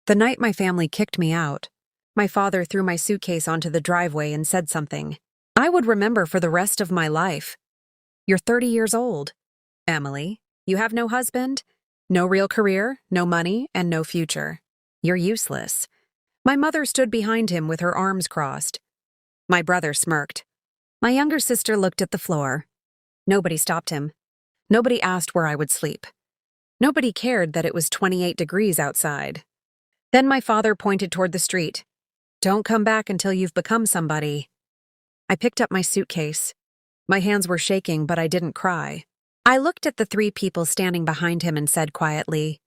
The night my family kicked me out, my father threw my suitcase onto the driveway and said something I would remember for the rest of my life. "You're 30 years old. Emily, you have no husband, no real career, no money, and no future. You're useless." My mother stood behind him with her arms crossed. My brother smirked. My younger sister looked at the floor. Nobody stopped him. Nobody asked where I would sleep. Nobody cared that it was 28 degrees outside. Then my father pointed toward the street. "Don't come back until you've become somebody." I picked up my suitcase. My hands were shaking, but I didn't cry. I looked at the three people standing behind him and said quietly,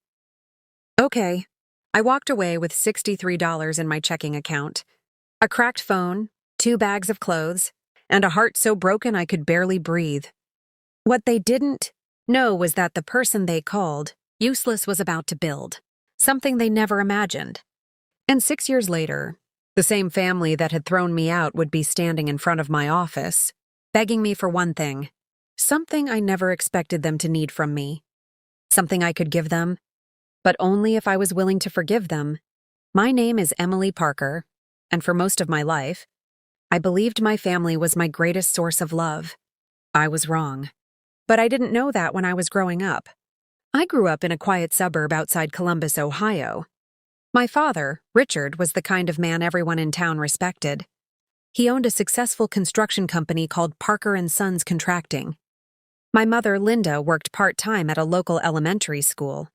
"Okay." I walked away with $63 in my checking account, a cracked phone, 2 bags of clothes, and a heart so broken I could barely breathe. What they didn't know was that the person they called useless was about to build, something they never imagined. And 6 years later, the same family that had thrown me out would be standing in front of my office, begging me for one thing, something I never expected them to need from me, something I could give them, but only if I was willing to forgive them. My name is Emily Parker, and for most of my life, I believed my family was my greatest source of love. I was wrong. But I didn't know that when I was growing up. I grew up in a quiet suburb outside Columbus, Ohio. My father, Richard, was the kind of man everyone in town respected. He owned a successful construction company called Parker & Sons Contracting. My mother, Linda, worked part-time at a local elementary school.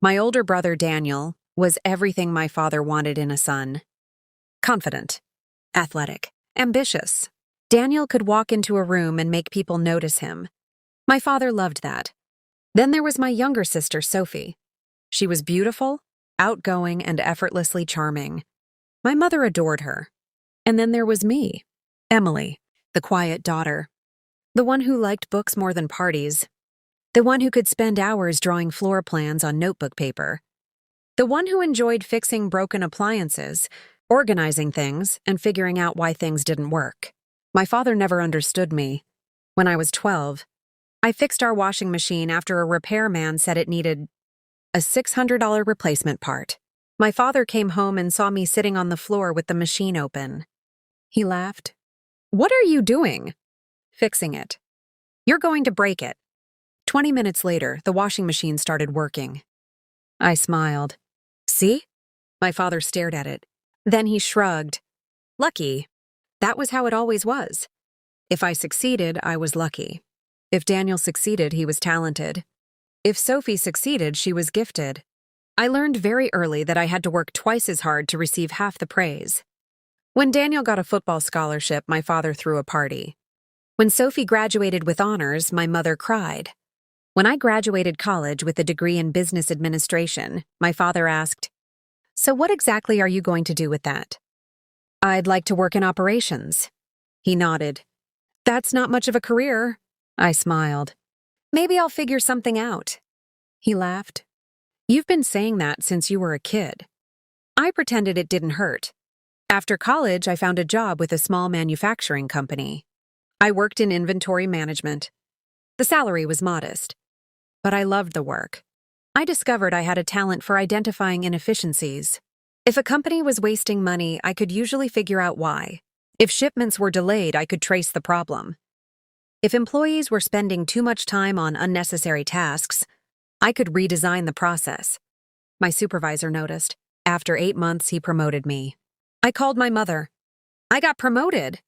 My older brother, Daniel, was everything my father wanted in a son. Confident, athletic, ambitious. Daniel could walk into a room and make people notice him. My father loved that. Then there was my younger sister, Sophie. She was beautiful, outgoing, and effortlessly charming. My mother adored her. And then there was me, Emily, the quiet daughter, the one who liked books more than parties, the one who could spend hours drawing floor plans on notebook paper, the one who enjoyed fixing broken appliances, organizing things, and figuring out why things didn't work. My father never understood me. When I was 12, I fixed our washing machine after a repairman said it needed a $600 replacement part. My father came home and saw me sitting on the floor with the machine open. He laughed. "What are you doing?" "Fixing it." "You're going to break it." 20 minutes later, the washing machine started working. I smiled. "See?" My father stared at it. Then he shrugged. "Lucky. That was how it always was. If I succeeded, I was lucky. If Daniel succeeded, he was talented. If Sophie succeeded, she was gifted. I learned very early that I had to work twice as hard to receive half the praise. When Daniel got a football scholarship, my father threw a party. When Sophie graduated with honors, my mother cried. When I graduated college with a degree in business administration, my father asked, "So what exactly are you going to do with that?" "I'd like to work in operations." He nodded. "That's not much of a career." I smiled. "Maybe I'll figure something out." He laughed. "You've been saying that since you were a kid." I pretended it didn't hurt. After college, I found a job with a small manufacturing company. I worked in inventory management. The salary was modest, but I loved the work. I discovered I had a talent for identifying inefficiencies. If a company was wasting money, I could usually figure out why. If shipments were delayed, I could trace the problem. If employees were spending too much time on unnecessary tasks, I could redesign the process. My supervisor noticed. After 8 months, he promoted me. I called my mother. "I got promoted."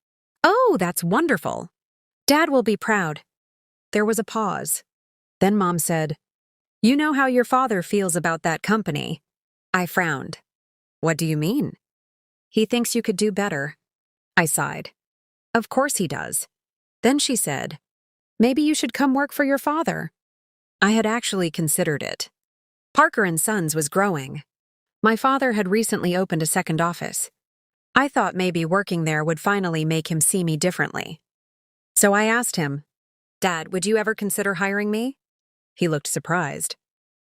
"Oh, that's wonderful. Dad will be proud." There was a pause. Then Mom said, "You know how your father feels about that company." I frowned. "What do you mean?" "He thinks you could do better." I sighed. "Of course he does." Then she said, "Maybe you should come work for your father." I had actually considered it. Parker & Sons was growing. My father had recently opened a second office. I thought maybe working there would finally make him see me differently. So I asked him, "Dad, would you ever consider hiring me?" He looked surprised.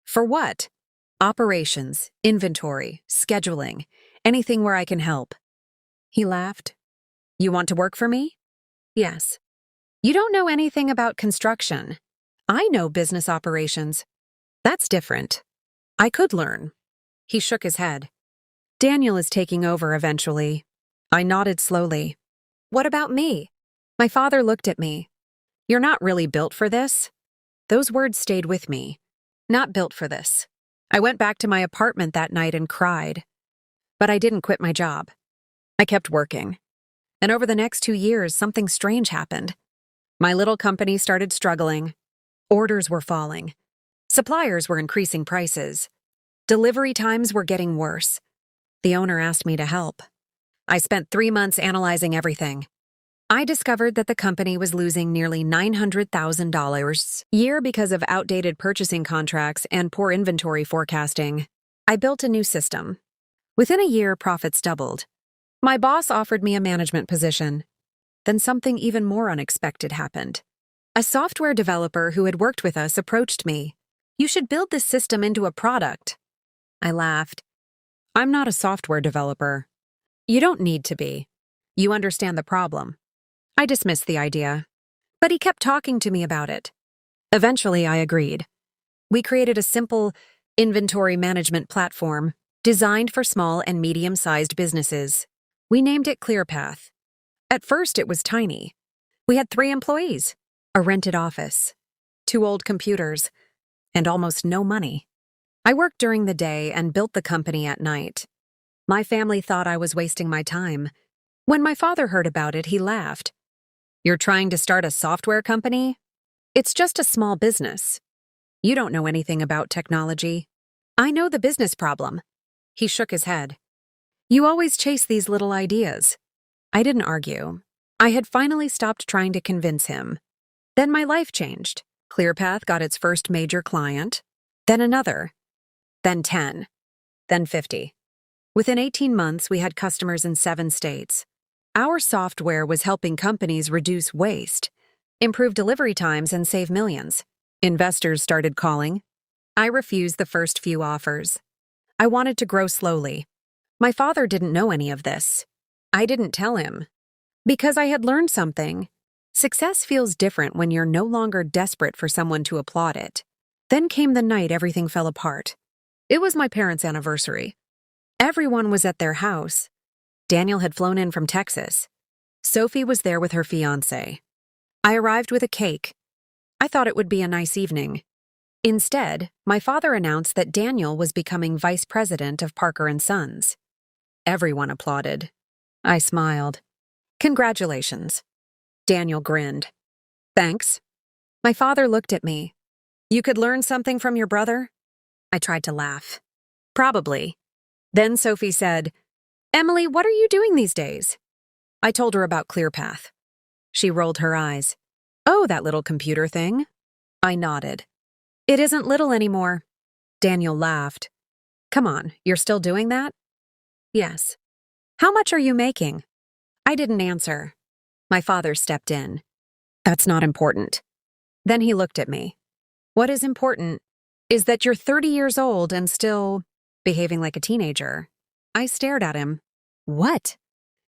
"For what?" "Operations, inventory, scheduling, anything where I can help." He laughed. "You want to work for me?" "Yes." "You don't know anything about construction." "I know business operations." "That's different." "I could learn." He shook his head. Daniel is taking over eventually. I nodded slowly. What about me? My father looked at me. You're not really built for this? Those words stayed with me. Not built for this. I went back to my apartment that night and cried. But I didn't quit my job. I kept working. And over the next 2 years, something strange happened. My little company started struggling. Orders were falling. Suppliers were increasing prices. Delivery times were getting worse. The owner asked me to help. I spent 3 months analyzing everything. I discovered that the company was losing nearly $900,000 a year because of outdated purchasing contracts and poor inventory forecasting. I built a new system. Within a year, profits doubled. My boss offered me a management position. Then something even more unexpected happened. A software developer who had worked with us approached me. You should build this system into a product. I laughed. I'm not a software developer. You don't need to be. You understand the problem. I dismissed the idea. But he kept talking to me about it. Eventually, I agreed. We created a simple inventory management platform designed for small and medium-sized businesses. We named it ClearPath. At first, it was tiny. We had 3 employees, a rented office, 2 old computers, and almost no money. I worked during the day and built the company at night. My family thought I was wasting my time. When my father heard about it, he laughed. You're trying to start a software company? It's just a small business. You don't know anything about technology. I know the business problem. He shook his head. You always chase these little ideas. I didn't argue. I had finally stopped trying to convince him. Then my life changed. ClearPath got its first major client, then another, then 10, then 50. Within 18 months, we had customers in 7 states. Our software was helping companies reduce waste, improve delivery times, and save millions. Investors started calling. I refused the first few offers. I wanted to grow slowly. My father didn't know any of this. I didn't tell him. Because I had learned something. Success feels different when you're no longer desperate for someone to applaud it. Then came the night everything fell apart. It was my parents' anniversary. Everyone was at their house. Daniel had flown in from Texas. Sophie was there with her fiancé. I arrived with a cake. I thought it would be a nice evening. Instead, my father announced that Daniel was becoming vice president of Parker & Sons. Everyone applauded. I smiled. Congratulations. Daniel grinned. Thanks. My father looked at me. You could learn something from your brother? I tried to laugh. Probably. Then Sophie said, Emily, what are you doing these days? I told her about ClearPath. She rolled her eyes. Oh, that little computer thing? I nodded. It isn't little anymore. Daniel laughed. Come on, you're still doing that? Yes. How much are you making? I didn't answer. My father stepped in. That's not important. Then he looked at me. What is important is that you're 30 years old and still behaving like a teenager. I stared at him. What?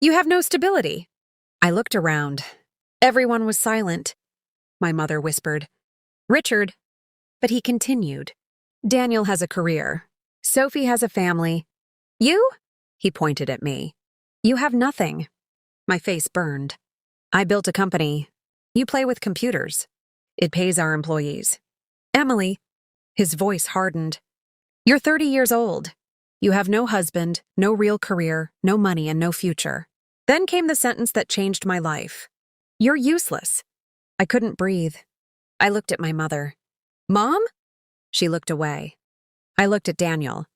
You have no stability. I looked around. Everyone was silent. My mother whispered, Richard. But he continued. Daniel has a career. Sophie has a family. You? He pointed at me. You have nothing. My face burned. I built a company. You play with computers. It pays our employees. Emily. His voice hardened. You're 30 years old. You have no husband, no real career, no money, and no future. Then came the sentence that changed my life. You're useless. I couldn't breathe. I looked at my mother. Mom? She looked away. I looked at Daniel.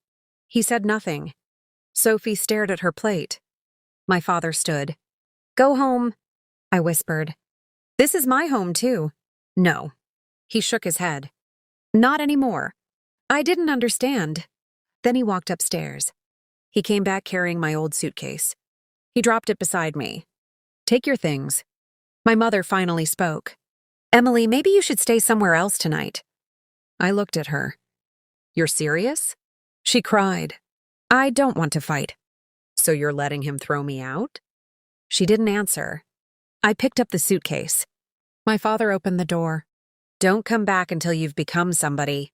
He said nothing. Sophie stared at her plate. My father stood. Go home, I whispered. This is my home, too. No. He shook his head. Not anymore. I didn't understand. Then he walked upstairs. He came back carrying my old suitcase. He dropped it beside me. Take your things. My mother finally spoke. Emily, maybe you should stay somewhere else tonight. I looked at her. You're serious? She cried. I don't want to fight. So you're letting him throw me out? She didn't answer. I picked up the suitcase. My father opened the door. Don't come back until you've become somebody.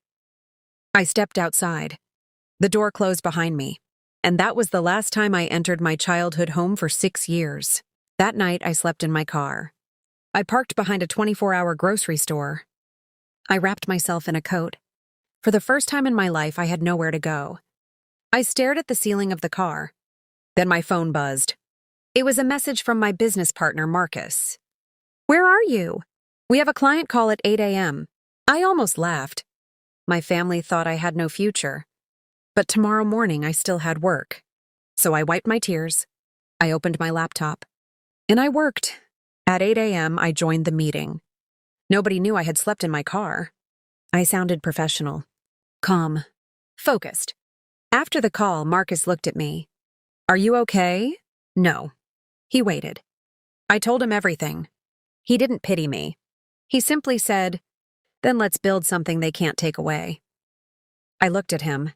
I stepped outside. The door closed behind me. And that was the last time I entered my childhood home for 6 years. That night, I slept in my car. I parked behind a 24-hour grocery store. I wrapped myself in a coat. For the first time in my life, I had nowhere to go. I stared at the ceiling of the car. Then my phone buzzed. It was a message from my business partner, Marcus. "Where are you? We have a client call at 8 a.m. I almost laughed. My family thought I had no future. But tomorrow morning, I still had work. So I wiped my tears. I opened my laptop. And I worked. At 8 a.m., I joined the meeting. Nobody knew I had slept in my car. I sounded professional, calm, focused. After the call, Marcus looked at me. "Are you okay?" "No." He waited. I told him everything. He didn't pity me. He simply said, "Then let's build something they can't take away." I looked at him.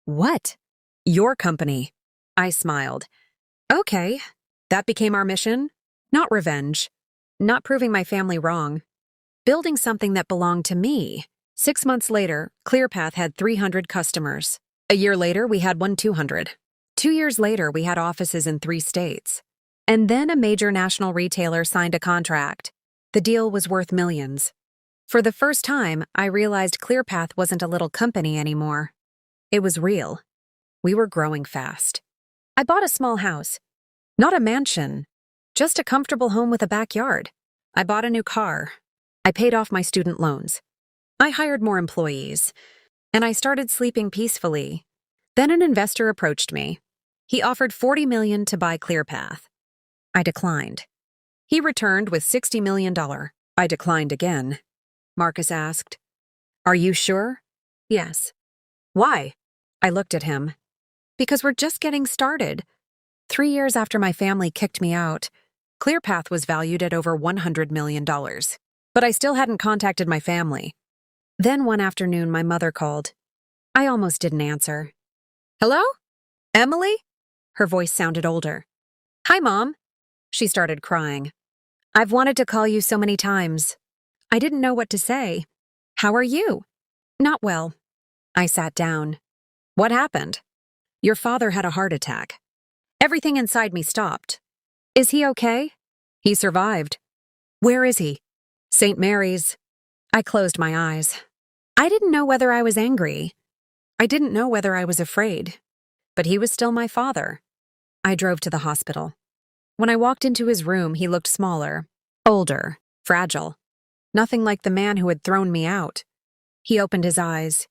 "What?" "Your company." I smiled. "Okay." That became our mission. Not revenge. Not proving my family wrong. Building something that belonged to me. 6 months later, ClearPath had 300 customers. A year later, we had 200. 2 years later, we had offices in 3 states. And then a major national retailer signed a contract. The deal was worth millions. For the first time, I realized ClearPath wasn't a little company anymore. It was real. We were growing fast. I bought a small house. Not a mansion. Just a comfortable home with a backyard. I bought a new car. I paid off my student loans. I hired more employees. And I started sleeping peacefully. Then an investor approached me. He offered $40 million to buy ClearPath. I declined. He returned with $60 million. I declined again. Marcus asked, "Are you sure?" "Yes." "Why?" I looked at him. "Because we're just getting started." 3 years after my family kicked me out, ClearPath was valued at over $100 million. But I still hadn't contacted my family. Then one afternoon, my mother called. I almost didn't answer. "Hello? Emily?" Her voice sounded older. "Hi, Mom." She started crying. "I've wanted to call you so many times." I didn't know what to say. "How are you?" "Not well." I sat down. "What happened?" "Your father had a heart attack." Everything inside me stopped. "Is he okay?" "He survived." "Where is he?" "St. Mary's." I closed my eyes. I didn't know whether I was angry. I didn't know whether I was afraid. But he was still my father. I drove to the hospital. When I walked into his room, he looked smaller, older, fragile. Nothing like the man who had thrown me out. He opened his eyes.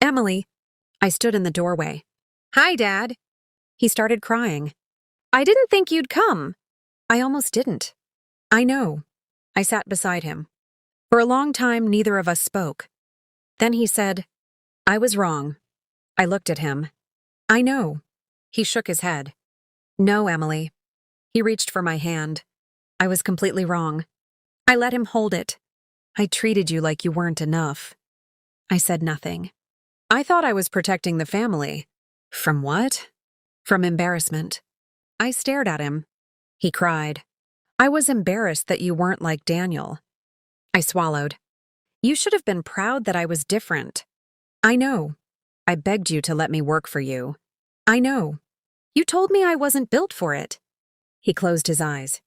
"Emily." I stood in the doorway. "Hi, Dad." He started crying. "I didn't think you'd come." I almost didn't. "I know." I sat beside him. For a long time, neither of us spoke. Then he said, "I was wrong." I looked at him. "I know." He shook his head. "No, Emily." He reached for my hand. "I was completely wrong. I let him hold it. I treated you like you weren't enough." I said nothing. I thought I was protecting the family. From what? From embarrassment. I stared at him. He cried. "I was embarrassed that you weren't like Daniel." I swallowed. "You should have been proud that I was different." "I know. I begged you to let me work for you." "I know. You told me I wasn't built for it." He closed his eyes.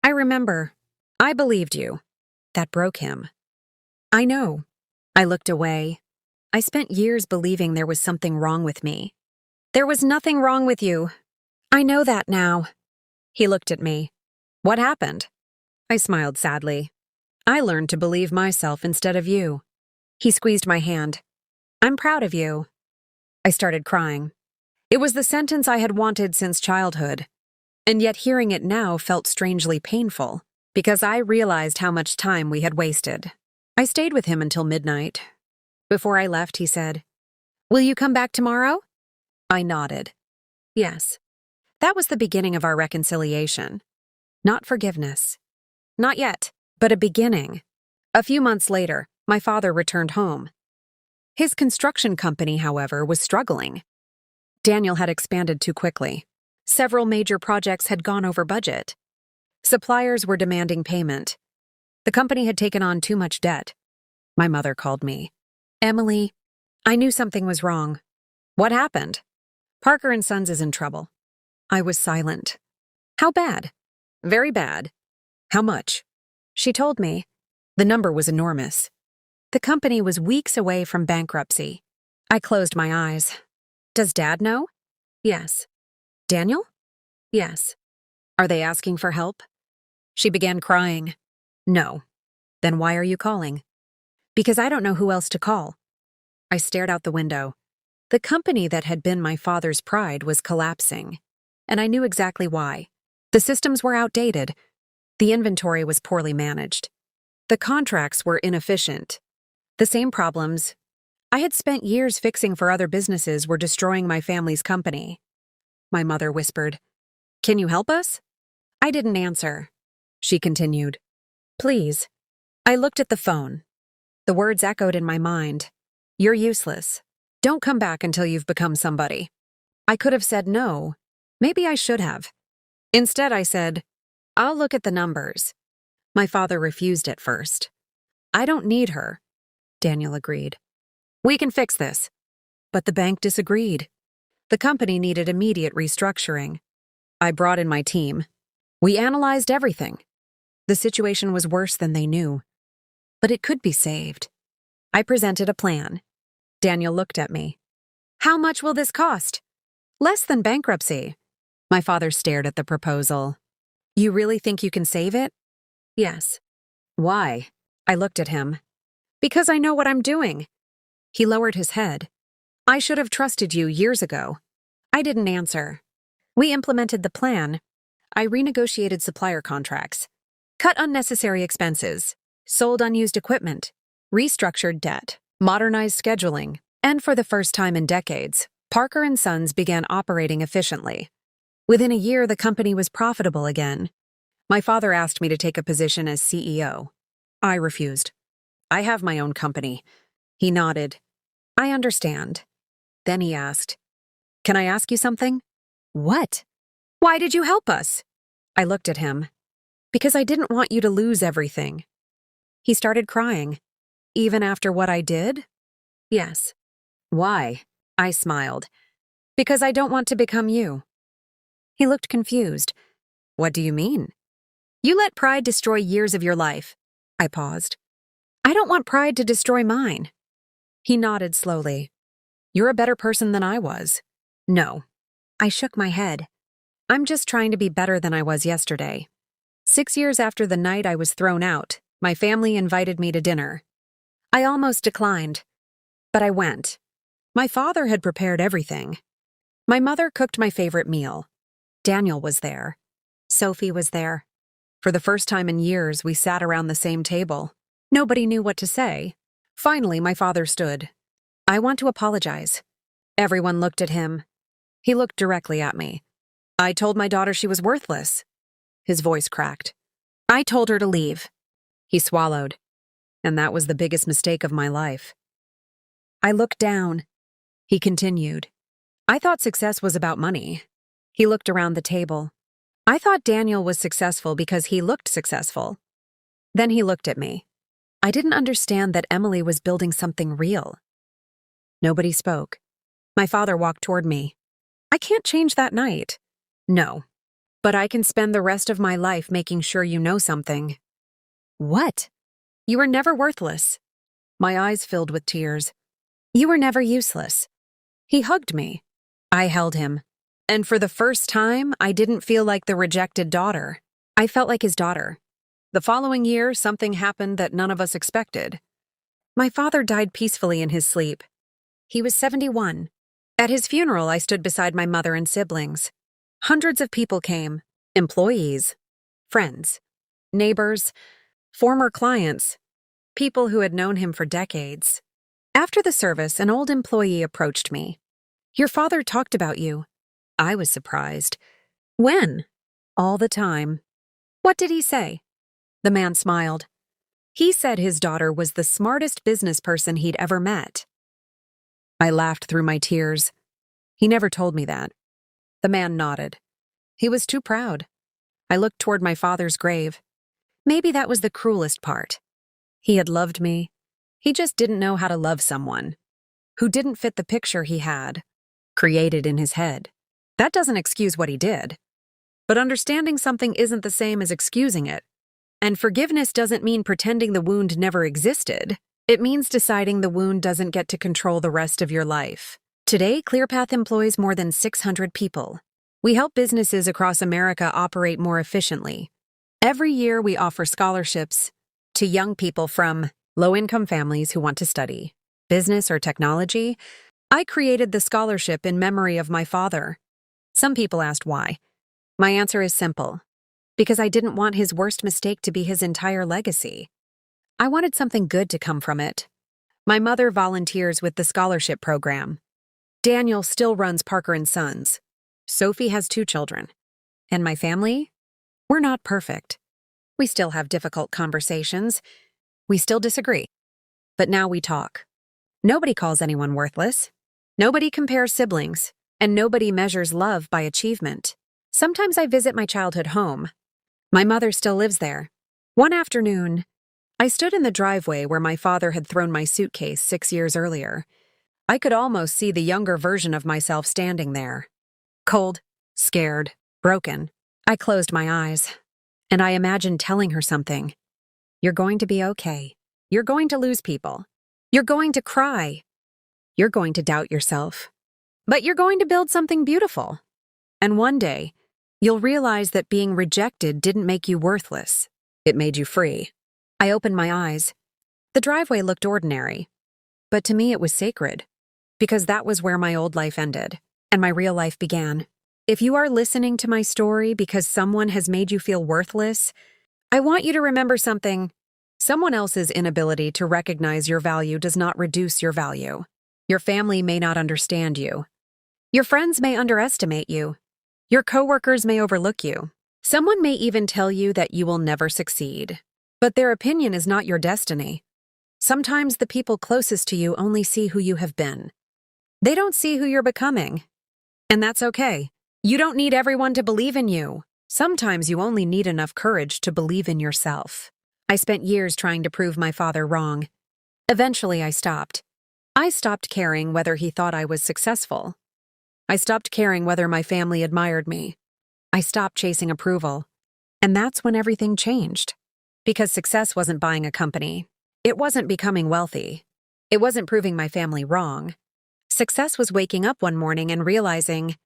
"I remember. I believed you." That broke him. "I know." I looked away. I spent years believing there was something wrong with me. "There was nothing wrong with you. I know that now." He looked at me. "What happened?" I smiled sadly. "I learned to believe myself instead of you." He squeezed my hand. "I'm proud of you." I started crying. It was the sentence I had wanted since childhood. And yet hearing it now felt strangely painful, because I realized how much time we had wasted. I stayed with him until midnight. Before I left, he said, "Will you come back tomorrow?" I nodded. Yes. That was the beginning of our reconciliation. Not forgiveness. Not yet, but a beginning. A few months later, my father returned home. His construction company, however, was struggling. Daniel had expanded too quickly. Several major projects had gone over budget. Suppliers were demanding payment. The company had taken on too much debt. My mother called me. "Emily, I knew something was wrong." "What happened?" Parker and Sons is in trouble. I was silent. How bad? Very bad. How much? She told me. The number was enormous. The company was weeks away from bankruptcy. I closed my eyes. Does Dad know? Yes. Daniel? Yes. Are they asking for help? She began crying. No. Then why are you calling? Because I don't know who else to call. I stared out the window. The company that had been my father's pride was collapsing, and I knew exactly why. The systems were outdated. The inventory was poorly managed. The contracts were inefficient. The same problems I had spent years fixing for other businesses were destroying my family's company. My mother whispered, "Can you help us?" I didn't answer. She continued, "Please." I looked at the phone. The words echoed in my mind. "You're useless. Don't come back until you've become somebody." I could have said no. Maybe I should have. Instead, I said, "I'll look at the numbers." My father refused at first. "I don't need her," Daniel agreed. "We can fix this." But the bank disagreed. The company needed immediate restructuring. I brought in my team. We analyzed everything. The situation was worse than they knew. But it could be saved. I presented a plan. Daniel looked at me. "How much will this cost?" "Less than bankruptcy." My father stared at the proposal. "You really think you can save it?" "Yes." "Why?" I looked at him. "Because I know what I'm doing." He lowered his head. "I should have trusted you years ago." I didn't answer. We implemented the plan. I renegotiated supplier contracts, cut unnecessary expenses, sold unused equipment, restructured debt, modernized scheduling, and for the first time in decades, Parker and Sons began operating efficiently. Within a year, the company was profitable again. My father asked me to take a position as CEO. I refused. "I have my own company." He nodded. "I understand." Then he asked, "Can I ask you something?" "What?" "Why did you help us?" I looked at him. "Because I didn't want you to lose everything." He started crying. "Even after what I did?" "Yes." "Why?" I smiled. "Because I don't want to become you." He looked confused. "What do you mean?" "You let pride destroy years of your life." I paused. "I don't want pride to destroy mine." He nodded slowly. "You're a better person than I was." "No." I shook my head. "I'm just trying to be better than I was yesterday." 6 years after the night I was thrown out, my family invited me to dinner. I almost declined, but I went. My father had prepared everything. My mother cooked my favorite meal. Daniel was there. Sophie was there. For the first time in years, we sat around the same table. Nobody knew what to say. Finally, my father stood. "I want to apologize." Everyone looked at him. He looked directly at me. "I told my daughter she was worthless." His voice cracked. "I told her to leave." He swallowed. "And that was the biggest mistake of my life." I looked down. He continued. "I thought success was about money." He looked around the table. "I thought Daniel was successful because he looked successful." Then he looked at me. I didn't understand that Emily was building something real. Nobody spoke. My father walked toward me. "I can't change that night." "No. But I can spend the rest of my life making sure you know something." "What?" "You were never worthless." My eyes filled with tears. "You were never useless." He hugged me. I held him. And for the first time, I didn't feel like the rejected daughter. I felt like his daughter. The following year, something happened that none of us expected. My father died peacefully in his sleep. He was 71. At his funeral, I stood beside my mother and siblings. Hundreds of people came. Employees, friends, neighbors, former clients, people who had known him for decades. After the service, an old employee approached me. "Your father talked about you." I was surprised. "When?" "All the time." "What did he say?" The man smiled. "He said his daughter was the smartest business person he'd ever met." I laughed through my tears. "He never told me that." The man nodded. "He was too proud." I looked toward my father's grave. Maybe that was the cruelest part. He had loved me. He just didn't know how to love someone who didn't fit the picture he had. created in his head. That doesn't excuse what he did. But understanding something isn't the same as excusing it. And forgiveness doesn't mean pretending the wound never existed. It means deciding the wound doesn't get to control the rest of your life. Today, ClearPath employs more than 600 people. We help businesses across America operate more efficiently. Every year, we offer scholarships to young people from low-income families who want to study business or technology. I created the scholarship in memory of my father. Some people asked why. My answer is simple. Because I didn't want his worst mistake to be his entire legacy. I wanted something good to come from it. My mother volunteers with the scholarship program. Daniel still runs Parker & Sons. Sophie has 2 children. And my family? We're not perfect. We still have difficult conversations. We still disagree. But now we talk. Nobody calls anyone worthless. Nobody compares siblings. And nobody measures love by achievement. Sometimes I visit my childhood home. My mother still lives there. One afternoon, I stood in the driveway where my father had thrown my suitcase 6 years earlier. I could almost see the younger version of myself standing there. Cold, scared, broken. I closed my eyes, and I imagined telling her something. You're going to be okay. You're going to lose people. You're going to cry. You're going to doubt yourself. But you're going to build something beautiful. And one day, you'll realize that being rejected didn't make you worthless. It made you free. I opened my eyes. The driveway looked ordinary. But to me it was sacred. Because that was where my old life ended. And my real life began. If you are listening to my story because someone has made you feel worthless, I want you to remember something. Someone else's inability to recognize your value does not reduce your value. Your family may not understand you. Your friends may underestimate you. Your coworkers may overlook you. Someone may even tell you that you will never succeed. But their opinion is not your destiny. Sometimes the people closest to you only see who you have been. They don't see who you're becoming. And that's okay. You don't need everyone to believe in you. Sometimes you only need enough courage to believe in yourself. I spent years trying to prove my father wrong. Eventually, I stopped. I stopped caring whether he thought I was successful. I stopped caring whether my family admired me. I stopped chasing approval. And that's when everything changed. Because success wasn't buying a company. It wasn't becoming wealthy. It wasn't proving my family wrong. Success was waking up one morning and realizing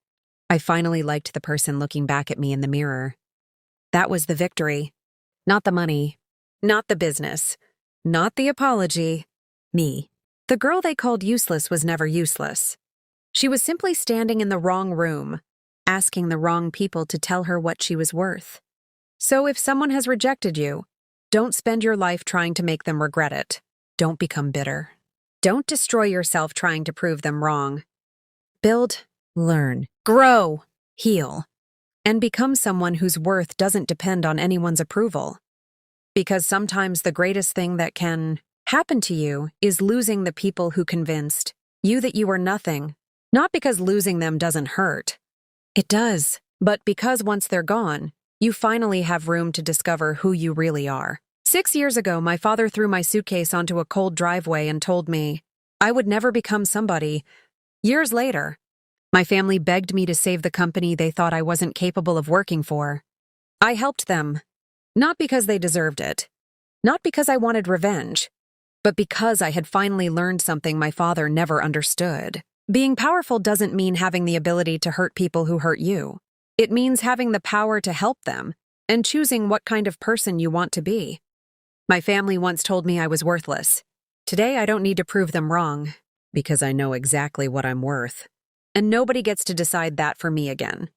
I finally liked the person looking back at me in the mirror. That was the victory. Not the money. Not the business. Not the apology. Me. The girl they called useless was never useless. She was simply standing in the wrong room, asking the wrong people to tell her what she was worth. So if someone has rejected you, don't spend your life trying to make them regret it. Don't become bitter. Don't destroy yourself trying to prove them wrong. Build, learn, grow, heal, and become someone whose worth doesn't depend on anyone's approval. Because sometimes the greatest thing that can happen to you is losing the people who convinced you that you were nothing. Not because losing them doesn't hurt. It does, but because once they're gone, you finally have room to discover who you really are. 6 years ago, my father threw my suitcase onto a cold driveway and told me I would never become somebody. Years later, my family begged me to save the company they thought I wasn't capable of working for. I helped them, not because they deserved it, not because I wanted revenge, but because I had finally learned something my father never understood. Being powerful doesn't mean having the ability to hurt people who hurt you. It means having the power to help them and choosing what kind of person you want to be. My family once told me I was worthless. Today, I don't need to prove them wrong because I know exactly what I'm worth. And nobody gets to decide that for me again.